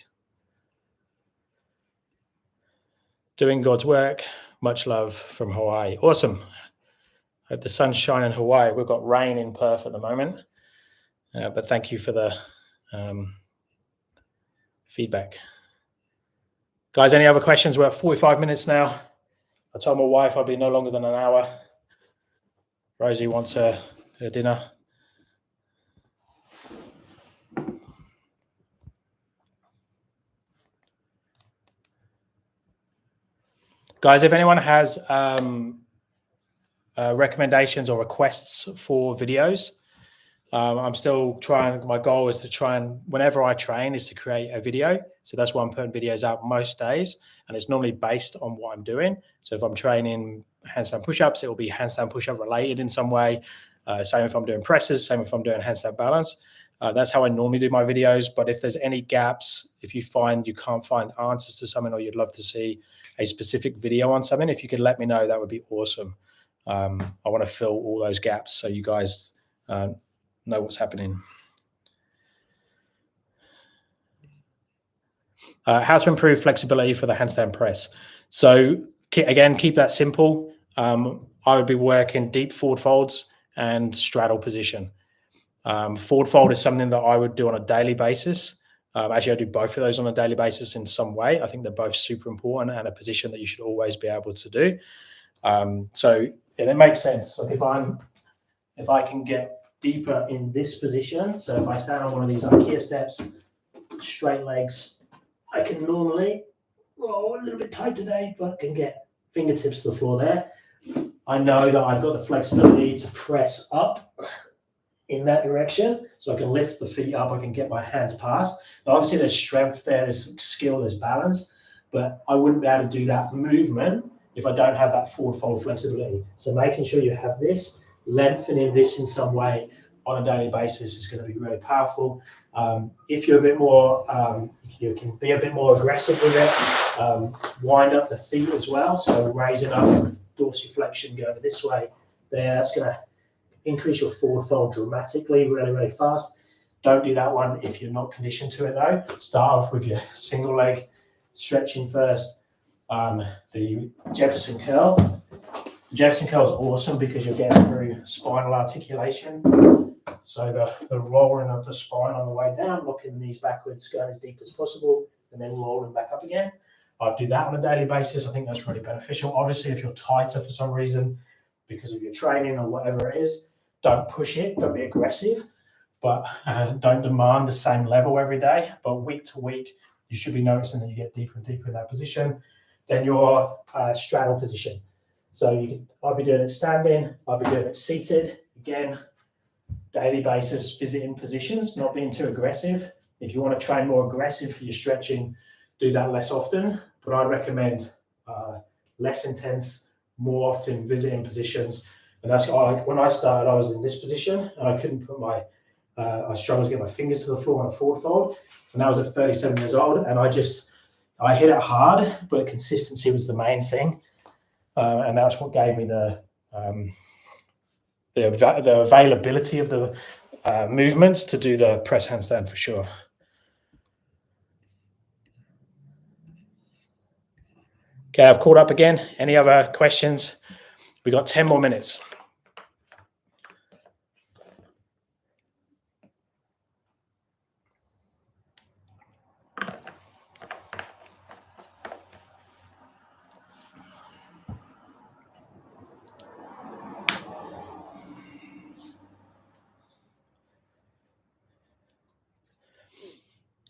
Doing God's work. Much love from Hawaii. Awesome. Hope the sun's shining in Hawaii. We've got rain in Perth at the moment, but thank you for the feedback. Guys, any other questions? We're at 45 minutes now. I told my wife I'd be no longer than an hour. Rosie wants her dinner. Guys, if anyone has recommendations or requests for videos, I'm still trying. My goal is to try and, whenever I train, is to create a video. So that's why I'm putting videos out most days, and it's normally based on what I'm doing. So if I'm training handstand push-ups, it will be handstand push-up related in some way. Same if I'm doing presses, same if I'm doing handstand balance. That's how I normally do my videos. But if there's any gaps, if you find you can't find answers to something, or you'd love to see a specific video on something, if you could let me know, that would be awesome. I want to fill all those gaps so you guys know what's happening. How to improve flexibility for the handstand press. So again, keep that simple. I would be working deep forward folds and straddle position. Forward fold is something that I would do on a daily basis. Actually, I do both of those on a daily basis in some way. I think they're both super important and a position that you should always be able to do. So it makes sense. Like if I can get deeper in this position, so if I stand on one of these IKEA steps, straight legs, I can normally, a little bit tight today, but can get fingertips to the floor there. I know that I've got the flexibility to press up in that direction, so I can lift the feet up, I can get my hands past. Now, obviously there's strength there, there's skill, there's balance, but I wouldn't be able to do that movement if I don't have that forward fold flexibility. So making sure you have this, lengthening this in some way on a daily basis is going to be really powerful. If you're a bit more, you can be a bit more aggressive with it. Wind up the feet as well. So raising up, dorsiflexion going this way. There, that's going to increase your forward fold dramatically, really, really fast. Don't do that one if you're not conditioned to it though. Start off with your single leg stretching first. The Jefferson curl. The Jefferson curl is awesome because you're getting through spinal articulation. So the rolling of the spine on the way down, locking the knees backwards, going as deep as possible, and then rolling back up again. I do that on a daily basis. I think that's really beneficial. Obviously, if you're tighter for some reason because of your training or whatever it is, don't push it. Don't be aggressive, but don't demand the same level every day. But week to week, you should be noticing that you get deeper and deeper in that position. Then your straddle position. So I'll be doing it standing. I'll be doing it seated. Again, daily basis, visiting positions, not being too aggressive. If you want to train more aggressive for your stretching, do that less often. But I recommend less intense, more often, visiting positions. And that's like when I started, I was in this position and I couldn't put I struggled to get my fingers to the floor on a forward fold. And that was at 37 years old. And I hit it hard, but consistency was the main thing. And that's what gave me the availability of the movements to do the press handstand for sure. Okay, I've caught up again. Any other questions? We got 10 more minutes.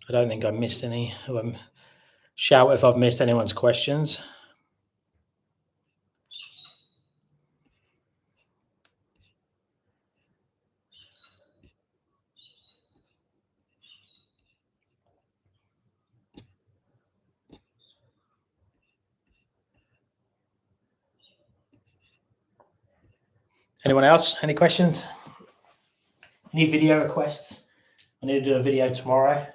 I don't think I missed any. Shout if I've missed anyone's questions. Anyone else? Any questions? Any video requests? I need to do a video tomorrow.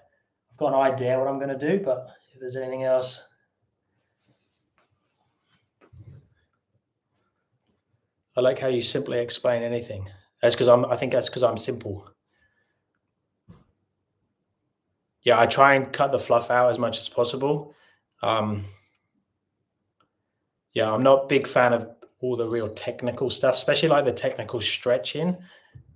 I've got an idea what I'm going to do, but if there's anything else, I like how you simply explain anything. I think that's because I'm simple. Yeah, I try and cut the fluff out as much as possible. Um, yeah, I'm not a big fan of all the real technical stuff, especially like the technical stretching.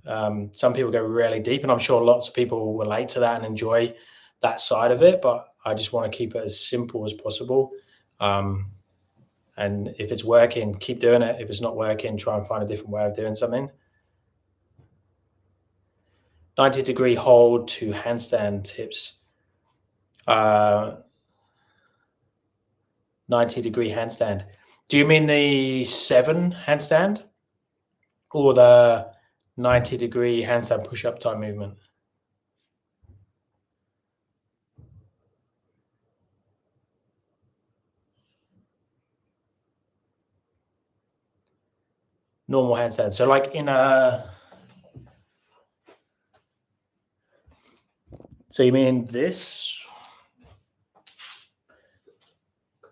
Some people go really deep, and I'm sure lots of people will relate to that and enjoy that side of it. But I just want to keep it as simple as possible. And if it's working, keep doing it. If it's not working, try and find a different way of doing something. 90-degree hold to handstand tips. 90-degree handstand. Do you mean the 7 handstand or the 90-degree handstand push-up type movement? Normal handstand. So like in a... So you mean this?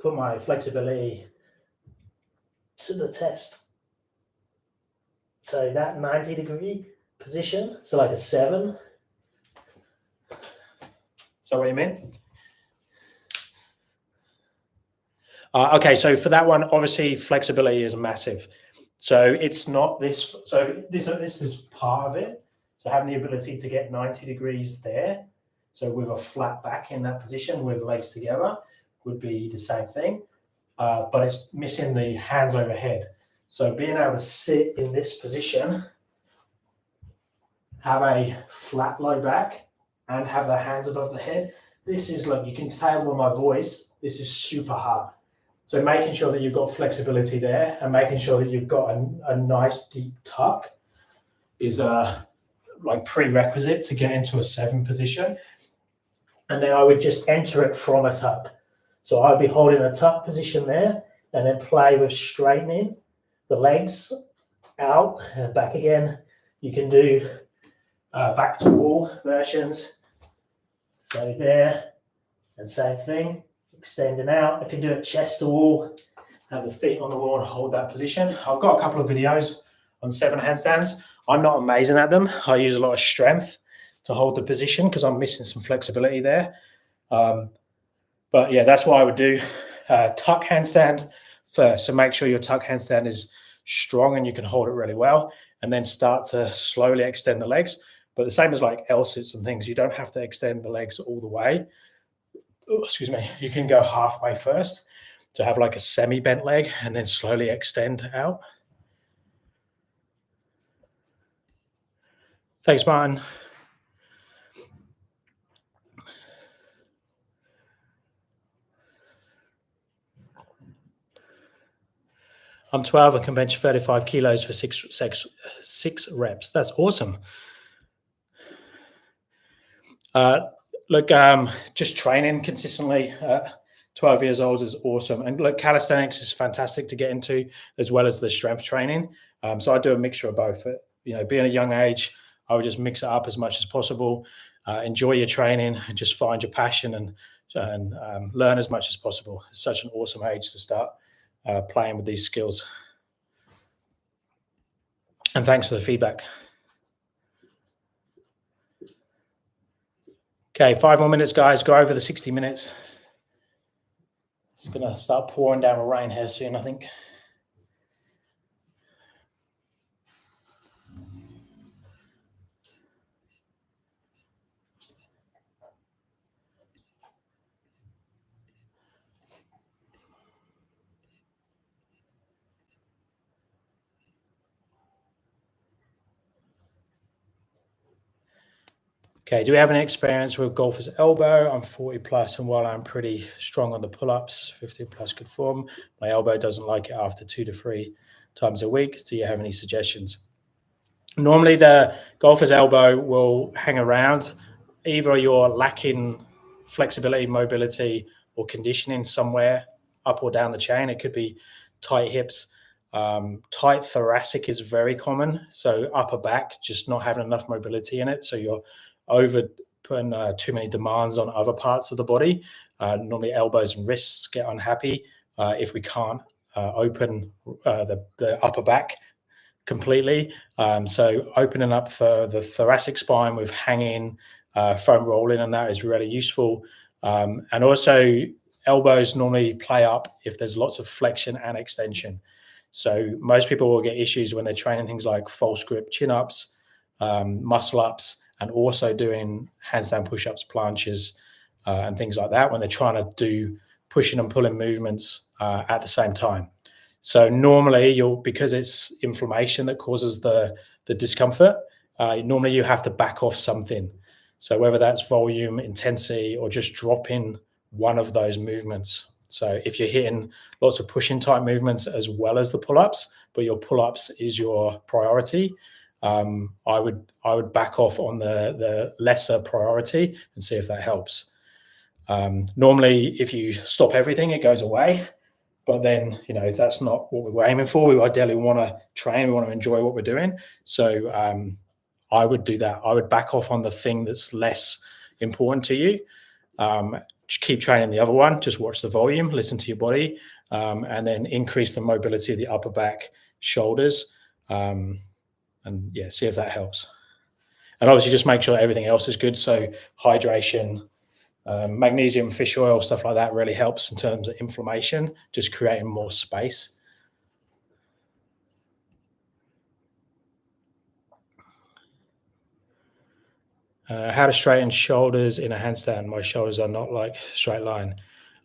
Put my flexibility to the test. So that 90-degree position, so like a 7. So what you mean? Okay, so for that one, obviously flexibility is massive. So it's not this. So this is part of it. So having the ability to get 90 degrees there. So with a flat back in that position with legs together would be the same thing. But it's missing the hands overhead. So being able to sit in this position, have a flat low back, and have the hands above the head. This is, look, you can tell by my voice, this is super hard. So making sure that you've got flexibility there and making sure that you've got a nice deep tuck is like prerequisite to get into a 7 position. And then I would just enter it from a tuck. So I'd be holding a tuck position there and then play with straightening the legs out and back again. You can do back to wall versions. So there, and same thing, extending out. I can do it chest to wall, have the feet on the wall and hold that position. I've got a couple of videos on 7 handstands. I'm not amazing at them. I use a lot of strength to hold the position because I'm missing some flexibility there. But yeah, that's what I would do. Tuck handstand first. So make sure your tuck handstand is strong and you can hold it really well, and then start to slowly extend the legs. But the same as like L-sits and things, you don't have to extend the legs all the way. Oh, excuse me. You can go halfway first to have like a semi-bent leg and then slowly extend out. Thanks, Martin. I'm 12 and can bench 35 kilos for six reps. That's awesome. Look, just training consistently. 12 years old is awesome. And look, calisthenics is fantastic to get into, as well as the strength training. So I do a mixture of both. Being a young age, I would just mix it up as much as possible. Enjoy your training and just find your passion and learn as much as possible. It's such an awesome age to start playing with these skills. And thanks for the feedback. Okay, 5 more minutes, guys. Go over the 60 minutes. It's going to start pouring down with rain here soon, I think. Okay, do we have any experience with golfer's elbow? I'm 40 plus, and while I'm pretty strong on the pull-ups, 15 plus good form, my elbow doesn't like it after 2 to 3 times a week. Do you have any suggestions? Normally, the golfer's elbow will hang around. Either you're lacking flexibility, mobility, or conditioning somewhere up or down the chain. It could be tight hips. Tight thoracic is very common. So upper back, just not having enough mobility in it. So you're over putting too many demands on other parts of the body. Normally elbows and wrists get unhappy if we can't open the upper back completely. So opening up the thoracic spine with hanging, foam rolling, and that is really useful. And also elbows normally play up if there's lots of flexion and extension. So most people will get issues when they're training things like false grip chin ups, muscle ups, and also doing handstand push ups, planches, and things like that when they're trying to do pushing and pulling movements at the same time. So normally because it's inflammation that causes the discomfort, normally you have to back off something. So whether that's volume, intensity, or just dropping one of those movements. So if you're hitting lots of pushing type movements as well as the pull-ups, but your pull-ups is your priority, I would back off on the lesser priority and see if that helps. Normally, if you stop everything, it goes away. But then, that's not what we're aiming for. We ideally want to train. We want to enjoy what we're doing. So I would do that. I would back off on the thing that's less important to you. Just keep training the other one. Just watch the volume, listen to your body, and then increase the mobility of the upper back, shoulders, and see if that helps. And obviously, just make sure everything else is good. So hydration, magnesium, fish oil, stuff like that really helps in terms of inflammation, just creating more space. How to straighten shoulders in a handstand. My shoulders are not like straight line.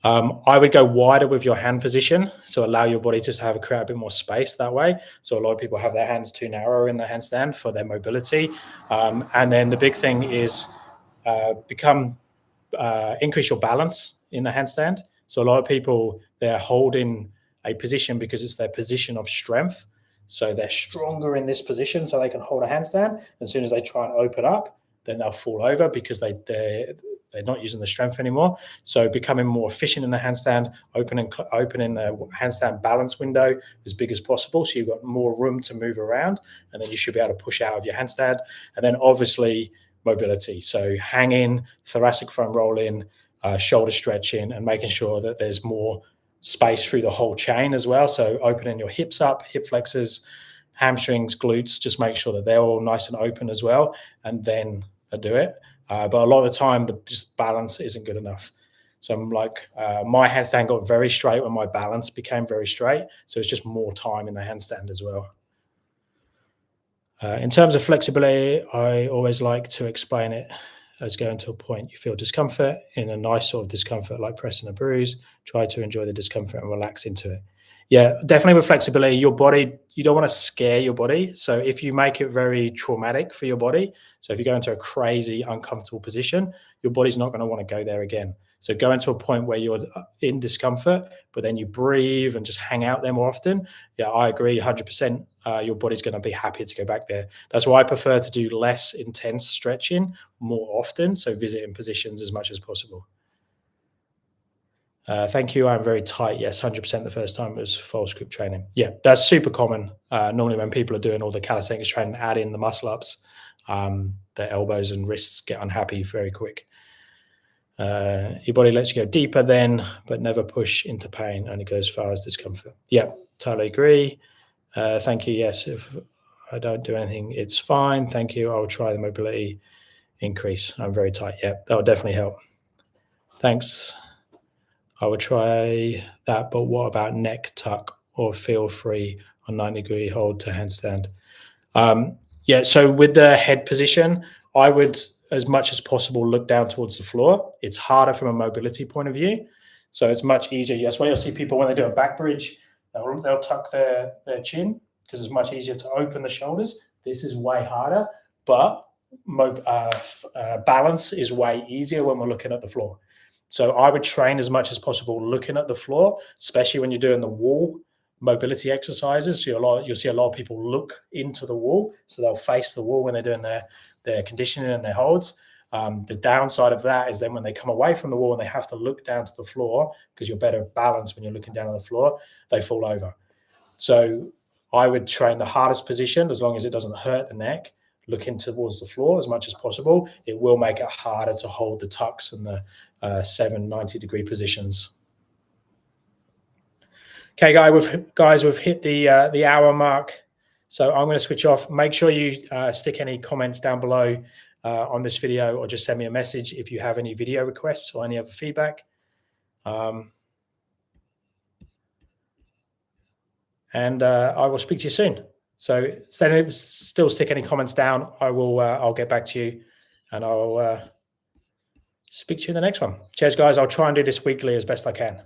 I would go wider with your hand position, so allow your body just to create a bit more space that way. So a lot of people have their hands too narrow in the handstand for their mobility. And then the big thing is increase your balance in the handstand. So a lot of people, they're holding a position because it's their position of strength. So they're stronger in this position so they can hold a handstand. As soon as they try and open up, then they'll fall over because they're not using the strength anymore. So becoming more efficient in the handstand, opening the handstand balance window as big as possible, so you've got more room to move around, and then you should be able to push out of your handstand. And then obviously mobility, so hanging, thoracic foam rolling, shoulder stretching, and making sure that there's more space through the whole chain as well. So opening your hips up, hip flexors, hamstrings, glutes, just make sure that they're all nice and open as well, and then do it. But a lot of the time, just balance isn't good enough. So I'm like, my handstand got very straight when my balance became very straight. So it's just more time in the handstand as well. In terms of flexibility, I always like to explain it as going to a point you feel discomfort, in a nice sort of discomfort, like pressing a bruise. Try to enjoy the discomfort and relax into it. Yeah, definitely with flexibility, your body, you don't want to scare your body. So if you make it very traumatic for your body, so if you go into a crazy, uncomfortable position, your body's not going to want to go there again. So go into a point where you're in discomfort, but then you breathe and just hang out there more often. Yeah, I agree 100%. Your body's going to be happy to go back there. That's why I prefer to do less intense stretching more often. So visiting positions as much as possible. Thank you. I'm very tight. Yes, 100% the first time was false grip training. Yeah, that's super common. Normally when people are doing all the calisthenics training, add in the muscle ups, their elbows and wrists get unhappy very quick. Your body lets you go deeper then, but never push into pain, only go as far as discomfort. Yeah, totally agree. Thank you. Yes, if I don't do anything, it's fine. Thank you. I'll try the mobility increase. I'm very tight. Yeah, that will definitely help. Thanks. I would try that, but what about neck tuck or feel free on 90-degree hold to handstand? Yeah, so with the head position, I would, as much as possible, look down towards the floor. It's harder from a mobility point of view. So it's much easier. That's why you'll see people when they do a back bridge, they'll tuck their chin because it's much easier to open the shoulders. This is way harder, but balance is way easier when we're looking at the floor. So I would train as much as possible looking at the floor, especially when you're doing the wall mobility exercises. So you'll see a lot of people look into the wall. So they'll face the wall when they're doing their conditioning and their holds. The downside of that is then when they come away from the wall and they have to look down to the floor, because you're better balanced when you're looking down on the floor, they fall over. So I would train the hardest position as long as it doesn't hurt the neck, looking towards the floor as much as possible. It will make it harder to hold the tucks and the 90-degree positions. Okay, guys, we've hit the hour mark. So I'm going to switch off. Make sure you stick any comments down below on this video, or just send me a message if you have any video requests or any other feedback. And I will speak to you soon. So still stick any comments down. I'll get back to you, and I'll speak to you in the next one. Cheers, guys. I'll try and do this weekly as best I can.